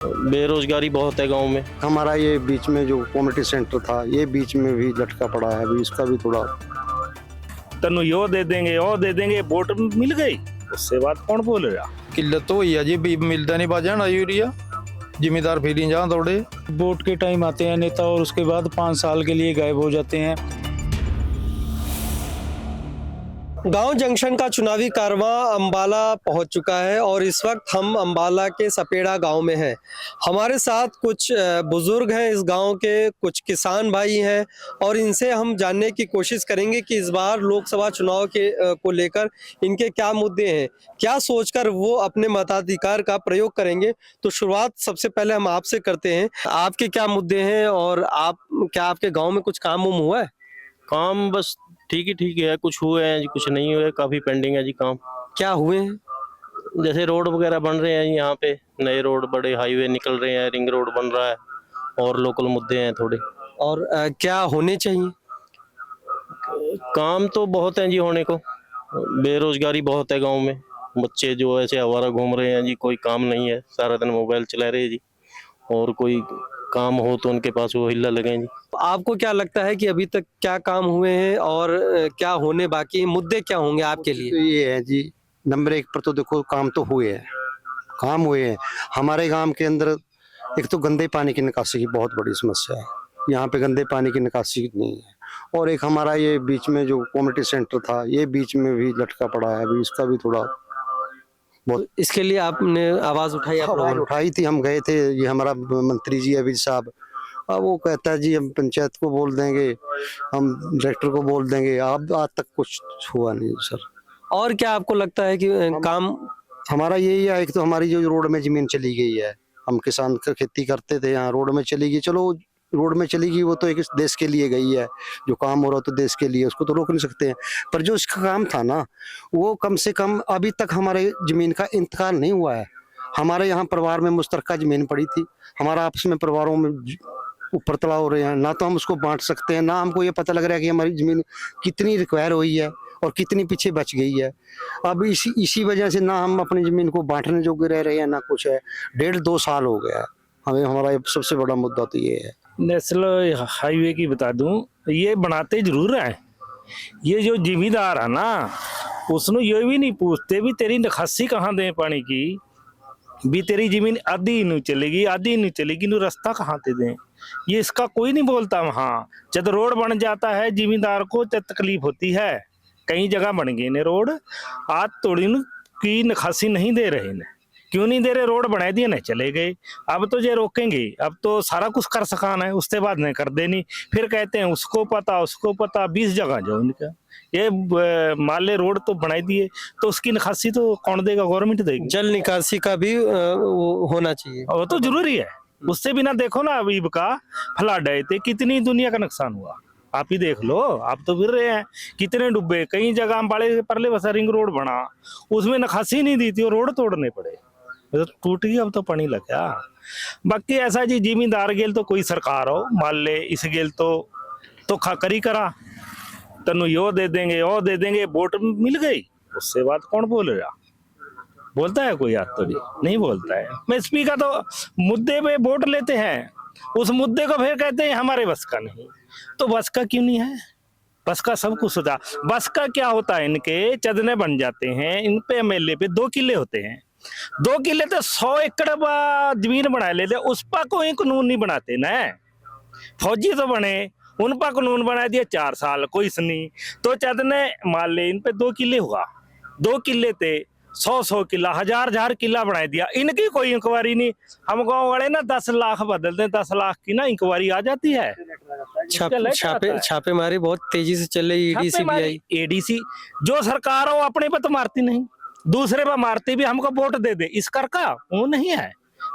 बेरोजगारी बहुत है गांव में। हमारा ये बीच में जो कम्युनिटी सेंटर था ये बीच में भी लटका पड़ा है, अभी इसका भी थोड़ा तनु यो दे देंगे और दे देंगे, वोट मिल गई उससे बात कौन बोलेगा। किल्लत तो हुई है जी, मिलता नहीं बाजा ना यूरिया, जिम्मेदार फिर जहाँ दौड़े। वोट के टाइम आते हैं नेता और उसके बाद 5 साल के लिए गायब हो जाते हैं। गांव जंक्शन का चुनावी कारवां अंबाला पहुंच चुका है और इस वक्त हम अंबाला के सपेड़ा गांव में हैं। हमारे साथ कुछ बुजुर्ग हैं इस गांव के, कुछ किसान भाई हैं और इनसे हम जानने की कोशिश करेंगे कि इस बार लोकसभा चुनाव के को लेकर इनके क्या मुद्दे हैं, क्या सोचकर वो अपने मताधिकार का प्रयोग करेंगे। तो शुरुआत सबसे पहले हम आपसे करते हैं, आपके क्या मुद्दे हैं और आपके गाँव में कुछ काम उम हुआ है? काम बस ठीक है, कुछ हुए हैं जी, कुछ नहीं हुए, काफी पेंडिंग है जी काम। क्या हुए हैं? जैसे रोड वगैरह बन रहे हैं यहाँ पे, नए रोड, बड़े हाईवे निकल रहे हैं, रिंग रोड बन रहा है और लोकल मुद्दे हैं थोड़े। और क्या होने चाहिए? काम तो बहुत है जी होने को। बेरोजगारी बहुत है गांव में, बच्चे जो ऐसे आवारा घूम रहे हैं जी, कोई काम नहीं है, सारा दिन मोबाइल चला रहे हैं जी, और कोई काम हो तो उनके पास वो हिल्ला लगे जी। आपको क्या लगता है कि अभी तक क्या काम हुए हैं और क्या होने बाकी हैं? मुद्दे क्या होंगे आपके लिए? तो ये है जी, नंबर 1 पर तो देखो काम तो हुए हैं, काम हुए हैं। हमारे गांव के अंदर एक तो गंदे पानी की निकासी की बहुत बड़ी समस्या है, यहाँ पे गंदे पानी की निकासी नहीं है। और एक हमारा ये बीच में जो कम्युनिटी सेंटर था ये बीच में भी लटका पड़ा है, अभी इसका भी थोड़ा बहुत इसके लिए आपने आवाज उठाई? आप लोगों आवाज ने? उठाई थी, हम गए थे, ये हमारा मंत्री जी अभी साहब, अब वो कहता है जी हम पंचायत को बोल देंगे, हम डायरेक्टर को बोल देंगे, अब आज तक कुछ हुआ नहीं सर। और क्या आपको लगता है कि काम? हमारा यही है, एक तो हमारी जो रोड में जमीन चली गई है, हम किसान का खेती करते थे, यहाँ रोड में चली गई, चलो रोड में चली गई वो तो एक देश के लिए गई है, जो काम हो रहा तो देश के लिए, उसको तो रोक नहीं सकते हैं। पर जो इसका काम था ना, वो कम से कम अभी तक हमारे जमीन का इंतकाल नहीं हुआ है। हमारे यहाँ परिवार में मुश्तरका जमीन पड़ी थी, हमारा आपस में परिवारों में ऊपर तला हो रहे हैं, ना तो हम उसको बांट सकते हैं, ना हमको ये पता लग रहा है कि हमारी जमीन कितनी रिक्वायर हुई है और कितनी पीछे बच गई है। अब इसी वजह से ना हम अपनी जमीन को बांटने जोगे रह रहे हैं, ना कुछ है। 1.5-2 साल हो गया हमें, हमारा सबसे बड़ा मुद्दा तो ये है। नेशनल हाईवे की बता दूं, ये बनाते जरूर हैं, ये जो जिम्मेदार है ना उसने ये भी नहीं पूछते भी तेरी निकासी कहाँ दे पानी की, भी तेरी जमीन आधी नहीं चलेगी, आधी नहीं चलेगी, नु रास्ता कहाँ ते दें, ये इसका कोई नहीं बोलता। वहाँ जब रोड बन जाता है जिम्मेदार को जब तकलीफ होती है, कई जगह बन गए ने रोड, आज थोड़ी की निकासी नहीं दे रहे ने, क्यों नहीं दे रहे? रोड बना दिए नहीं चले गए, अब तो ये रोकेंगे, अब तो सारा कुछ कर सकाना है, उसके बाद नहीं कर देनी, फिर कहते हैं उसको पता 20 जगह जो उनका ये माले रोड तो बनाई दिए, तो उसकी निकासी तो कौन देगा? गवर्नमेंट देगी। जल निकासी का भी वो होना चाहिए, वो तो जरूरी है, उससे बिना देखो ना अभी का फ्लड आए थे, कितनी दुनिया का नुकसान हुआ, आप ही देख लो, आप तो फिर रहे हैं, कितने डूबे, कई जगह बड़े परले बसा रिंग रोड बना, उसमें निकासी नहीं दी थी और रोड तोड़ने पड़े, तो टूट गई, अब तो पानी लग गया। बाकी ऐसा जी जिम्मेदार गेल तो कोई सरकार हो, मान ले इस गेल तो करी करा, तनु यो दे देंगे और दे देंगे, वोट मिल गई उससे बात कौन बोलेगा? बोलता है कोई? आज तो नहीं बोलता है। एमएसपी का तो मुद्दे पे वोट लेते हैं, उस मुद्दे को फिर कहते हैं हमारे बस का नहीं, तो बस का क्यों नहीं है? बस का सब कुछ होता, बस का क्या होता है? इनके चदने बन जाते हैं, इन पे एमएलए पे 2 किले होते हैं, 2 किले तो 100 एकड़ जमीन बना लेते, उस पर कोई कानून नहीं बनाते ना। फौजी तो बने, उन पर कानून बना दिया 4 साल, कोई सुनी, तो चदने मान ले इन पे 2 किले हुआ, 2 किले थे 100 किला, 1000 किला बना दिया, इनकी कोई इंक्वायरी नहीं। हम गांव वाले ना 10 लाख बदलते हैं, 10 लाख की ना इंक्वायरी आ जाती है। छापेमारी बहुत तेजी से चल रही, ईडी सीबीआई एडीसी, जो सरकार हो अपने पे तो मारती नहीं, दूसरे पे मारती भी, हमको वोट दे दे इस कर का वो नहीं है,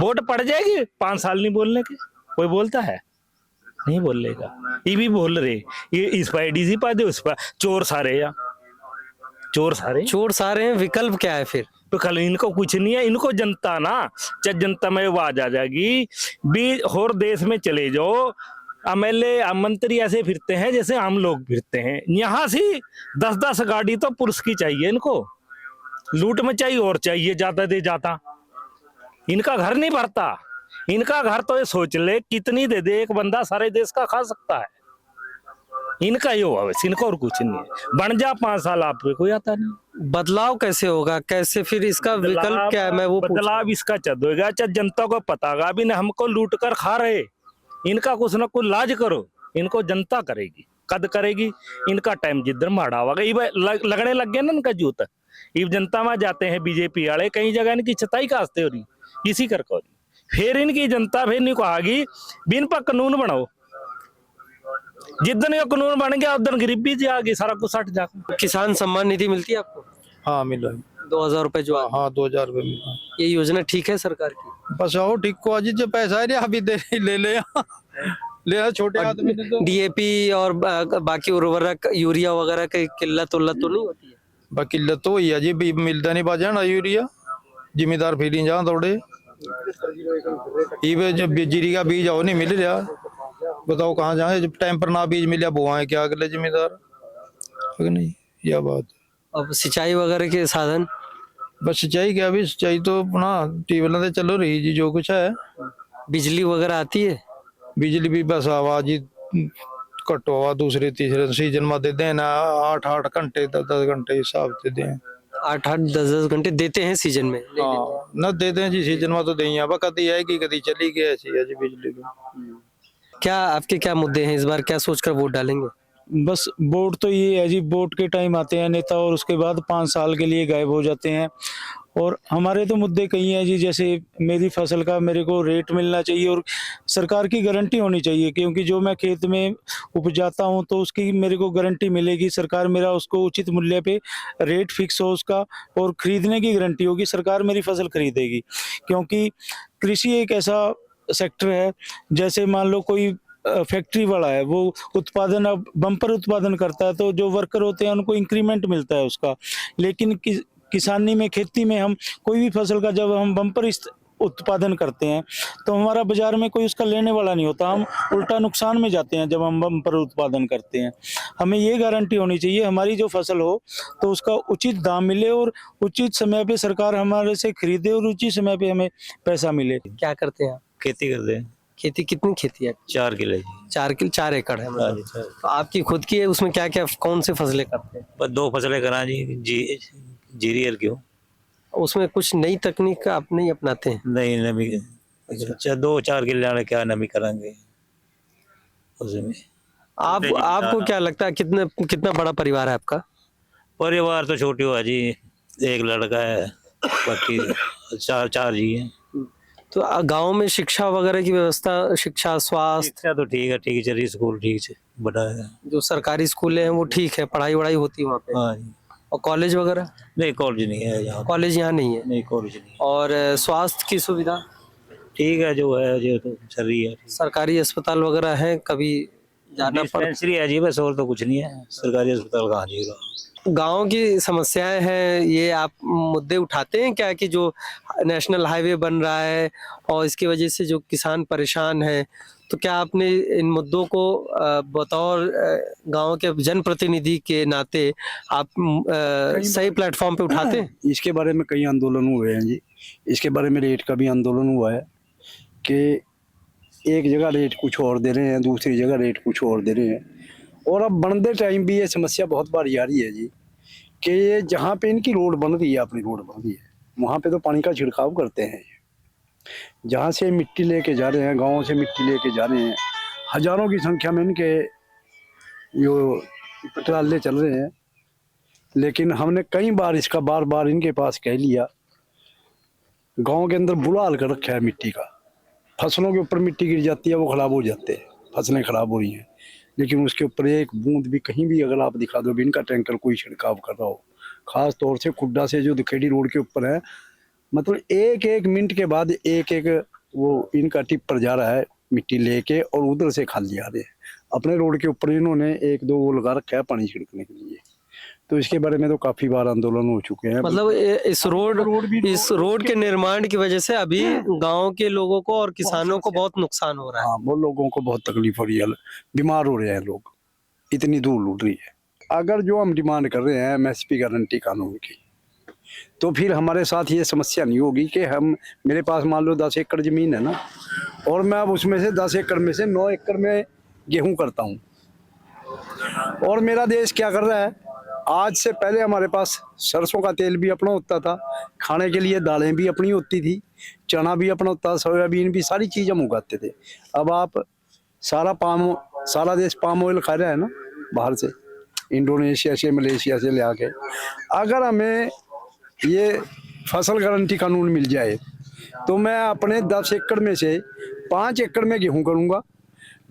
वोट पड़ जाएगी 5 साल नहीं बोलने के, कोई बोलता है? नहीं बोलेगा। ये भी बोल रहे ये इस पर एडीसी पा दे, उस पर चोर सारे या चोर सारे हैं, विकल्प क्या है फिर? विकल्प इनको कुछ नहीं है, इनको जनता ना, चाहे जनता में आवाज आ जाएगी भी, और देश में चले जाओ, एमएलए मंत्री ऐसे फिरते हैं जैसे आम लोग फिरते हैं, यहाँ से 10-10 गाड़ी तो पुलिस की चाहिए इनको, लूट में चाहिए और चाहिए, जाता दे जाता, इनका घर नहीं भरता, इनका घर तो ये सोच ले कितनी दे दे, एक बंदा सारे देश का खा सकता है। इनका ये हुआ वैसे, इनका और कुछ नहीं है। बन जा 5 साल, आप पे कोई आता नहीं। बदलाव कैसे होगा, कैसे फिर इसका विकल्प क्या है, मैं वो पूछ रहा बदलाव इसका चलेगा चाहे जनता को पतागा भी ना, हमको लूट कर खा रहे, इनका कुछ ना कुछ लाज करो, इनको जनता करेगी, कद करेगी। इनका टाइम जिधर माड़ा होगा लगने लग गया ना इनका जूत। इब जनता में जाते हैं बीजेपी वाले, कई जगह इनकी छताई कास्ते हो रही, इसी कर को फिर इनकी जनता फिर नहीं कहेगी बिन पर कानून बनाओ। जिस दिन ये कानून बन गया उस दिन गरीबी जी आ गई, सारा कुछ हट जा। किसान सम्मान निधि मिलती है आपको? हाँ मिला है। 2000 रुपए जो आ- हाँ 2000 रुपये मिला। ये योजना ठीक है सरकार की? बस आओ ठीक को आज जो पैसा है अभी दे ले ले ले छोटे आदमी ने तो डीएपी और बाकी उर्वरक यूरिया वगैरह की किल्लत उल्लत तो नहीं होती है? किल्लत तो हुई है जी, भी मिलता नहीं बाजा ना यूरिया, जिम्मेदार फिर जहाँ थोड़े ये जब जीरी का बीज आओ नहीं मिल रहा, बताओ कहाँ जाए, जब टाइम पर ना बीज मिला बुआए क्या अगले जिम्मेदार है नहीं, यह बात। अब सिंचाई वगैरह के साधन? बस सिंचाई क्या, भी सिंचाई तो अपना ट्यूबवेल से चलो रही जी, जो कुछ है। बिजली वगैरह आती है? बिजली भी बस आवाज ही कट हुआ, दूसरे तीसरे सीजन में दे दें ना, 8-8 घंटे 10-10 घंटे हिसाब से दें। 8-8 10-10 घंटे देते हैं सीजन में? हाँ न दे दें जी, सीजन में तो दें, अब कभी आएगी कभी चली गई, ऐसी है जी बिजली की। क्या आपके क्या मुद्दे हैं, इस बार क्या सोचकर वोट डालेंगे? बस वोट तो ये है जी, वोट के टाइम आते हैं नेता और उसके बाद 5 साल के लिए गायब हो जाते हैं। और हमारे तो मुद्दे कई हैं जी, जैसे मेरी फसल का मेरे को रेट मिलना चाहिए और सरकार की गारंटी होनी चाहिए, क्योंकि जो मैं खेत में उपजाता हूं तो उसकी मेरे को गारंटी मिलेगी, सरकार मेरा उसको उचित मूल्य पे रेट फिक्स हो उसका, और खरीदने की गारंटी होगी, सरकार मेरी फसल खरीदेगी। क्योंकि कृषि एक ऐसा सेक्टर है, जैसे मान लो कोई फैक्ट्री वाला है, वो उत्पादन अब बम्पर उत्पादन करता है तो जो वर्कर होते हैं उनको इंक्रीमेंट मिलता है उसका। लेकिन किसानी में, खेती में हम कोई भी फसल का जब हम बम्पर उत्पादन करते हैं तो हमारा बाजार में कोई उसका लेने वाला नहीं होता, हम उल्टा नुकसान में जाते हैं जब हम बम्पर उत्पादन करते हैं। हमें ये गारंटी होनी चाहिए हमारी जो फसल हो तो उसका उचित दाम मिले और उचित समय पे सरकार हमारे से खरीदे और उचित समय पे हमें पैसा मिले। क्या करते हैं आप? खेती करते हैं। खेती कितनी खेती है? 4 किले 4 एकड़ है मतलब। जी। तो आपकी खुद की है, उसमें क्या क्या कौन सी फसलें करते हैं? बस 2 फसलें करा जी, जीरी और गेहूँ। उसमें कुछ नई तकनीक आप नहीं अपनाते हैं? नहीं नमी, अच्छा 2-4 किले वाले क्या नमी करेंगे उसमें। आपको क्या लगता है कितना बड़ा परिवार है आपका? परिवार तो छोटी हुआ जी, एक लड़का है, बाकी 4 जी हैं। तो गांव में शिक्षा वगैरह की व्यवस्था, शिक्षा स्वास्थ्य? शिक्षा तो ठीक है चल रही, स्कूल ठीक से बड़ा है। जो सरकारी स्कूल हैं वो ठीक है, पढ़ाई वढ़ाई होती है वहाँ पे? हाँ जी। और कॉलेज वगैरह? नहीं कॉलेज नहीं है यहाँ। कॉलेज यहाँ नहीं है? नहीं कॉलेज नहीं। और स्वास्थ्य की सुविधा ठीक है जो है, जो तो चल रही है। सरकारी अस्पताल वगैरह है, कभी जाना पड़? डिस्पेंसरी है जी बस, और तो कुछ नहीं है। सरकारी अस्पताल कहाँ जी का। गांव की समस्याएं हैं, ये आप मुद्दे उठाते हैं क्या, कि जो नेशनल हाईवे बन रहा है और इसकी वजह से जो किसान परेशान है, तो क्या आपने इन मुद्दों को बतौर गांव के जनप्रतिनिधि के नाते आप सही प्लेटफॉर्म पे उठाते हैं? इसके बारे में कई आंदोलन हुए हैं जी। इसके बारे में रेट का भी आंदोलन हुआ है कि एक जगह रेट कुछ और दे रहे हैं, दूसरी जगह रेट कुछ और दे रहे हैं। और अब बनते टाइम भी ये समस्या बहुत बार आ रही है जी, कि ये जहाँ पे इनकी रोड बन रही है, अपनी रोड बन रही है, वहाँ पे तो पानी का छिड़काव करते हैं। जहाँ से मिट्टी लेके जा रहे हैं, गाँव से मिट्टी लेके जा रहे हैं, हजारों की संख्या में इनके जो ट्राले चल रहे हैं। लेकिन हमने कई बार इसका बार बार इनके पास कह लिया, गांव के अंदर बुरा हाल कर रखा है मिट्टी का। फसलों के ऊपर मिट्टी गिर जाती है, वो खराब हो जाते हैं, फसलें खराब हो रही हैं। लेकिन उसके ऊपर एक बूंद भी कहीं भी अगर आप दिखा दो भी इनका टैंकर कोई छिड़काव कर रहा हो, खास तौर से खुड्डा से जो दुखेड़ी रोड के ऊपर है, मतलब एक मिनट के बाद एक वो इनका टिप्पर जा रहा है मिट्टी लेके और उधर से खाली आ रहे हैं। अपने रोड के ऊपर इन्होंने 1-2 वो लगा रखा है पानी छिड़कने के लिए। तो इसके बारे में तो काफी बार आंदोलन हो चुके हैं। मतलब इस रोड के निर्माण की वजह से अभी गांव के लोगों को और किसानों को बहुत नुकसान हो रहा है। हाँ, वो लोगों को बहुत तकलीफ हो रही है, बीमार हो रहे हैं लोग, इतनी धूल उड़ रही है। अगर जो हम डिमांड कर रहे हैं एमएसपी गारंटी कानून की, तो फिर हमारे साथ ये समस्या नहीं होगी कि हम, मेरे पास मान लो 10 एकड़ ज़मीन है ना, और मैं अब उसमें से 10 एकड़ में से 9 एकड़ में गेहूं करता हूं, और मेरा देश क्या कर रहा है, आज से पहले हमारे पास सरसों का तेल भी अपना होता था, खाने के लिए दालें भी अपनी होती थी, चना भी अपना होता था, सोयाबीन भी, सारी चीज़ हम उगाते थे। अब आप सारा देश पाम ऑयल खा रहा है ना बाहर से, इंडोनेशिया से, मलेशिया से ले आके। अगर हमें ये फसल गारंटी कानून मिल जाए तो मैं अपने 10 एकड़ में से 5 एकड़ में गेहूं करूंगा,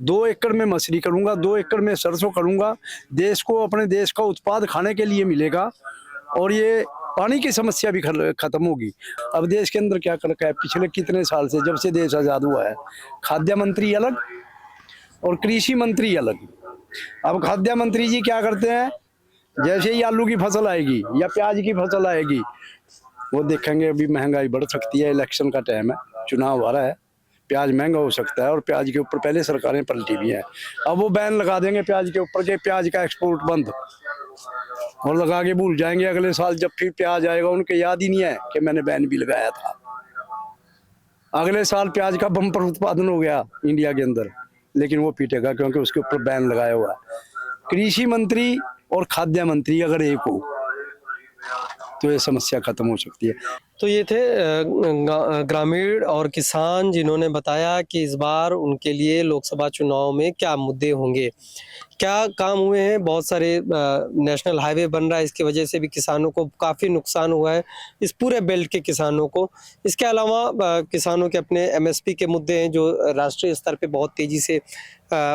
2 एकड़ में मछली करूंगा, 2 एकड़ में सरसों करूंगा। देश को, अपने देश का उत्पाद खाने के लिए मिलेगा, और ये पानी की समस्या भी खत्म होगी। अब देश के अंदर क्या कर रखा है पिछले कितने साल से, जब से देश आज़ाद हुआ है, खाद्य मंत्री अलग और कृषि मंत्री अलग। अब खाद्य मंत्री जी क्या करते हैं, जैसे ही आलू की फसल आएगी या प्याज की फसल आएगी, वो देखेंगे अभी महंगाई बढ़ सकती है, इलेक्शन का टाइम है, चुनाव आ रहा है, प्याज महंगा हो सकता है, और प्याज के ऊपर पहले सरकारें पलटी भी हैं। अब वो बैन लगा देंगे प्याज के ऊपर के प्याज का एक्सपोर्ट बंद, और लगा के भूल जाएंगे। अगले साल जब फिर प्याज आएगा उनको याद ही नहीं है कि मैंने बैन भी लगाया था। अगले साल प्याज का बम्पर उत्पादन हो गया इंडिया के अंदर, लेकिन वो पीटेगा क्योंकि उसके ऊपर बैन लगाया हुआ है। कृषि मंत्री और खाद्य मंत्री अगर एक हो तो ये समस्या खत्म हो सकती है। तो ये थे ग्रामीण और किसान, जिन्होंने बताया कि इस बार उनके लिए लोकसभा चुनाव में क्या मुद्दे होंगे, क्या काम हुए हैं। बहुत सारे नेशनल हाईवे बन रहा है, इसकी वजह से भी किसानों को काफ़ी नुकसान हुआ है, इस पूरे बेल्ट के किसानों को। इसके अलावा किसानों के अपने एमएसपी के मुद्दे हैं जो राष्ट्रीय स्तर पे बहुत तेज़ी से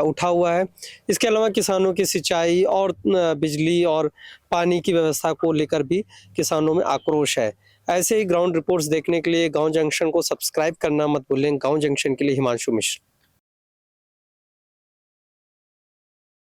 उठा हुआ है। इसके अलावा किसानों की सिंचाई और बिजली और पानी की व्यवस्था को लेकर भी किसानों में आक्रोश है। ऐसे ही ग्राउंड रिपोर्ट्स देखने के लिए गांव जंक्शन को सब्सक्राइब करना मत भूलें। गांव जंक्शन के लिए हिमांशु मिश्र।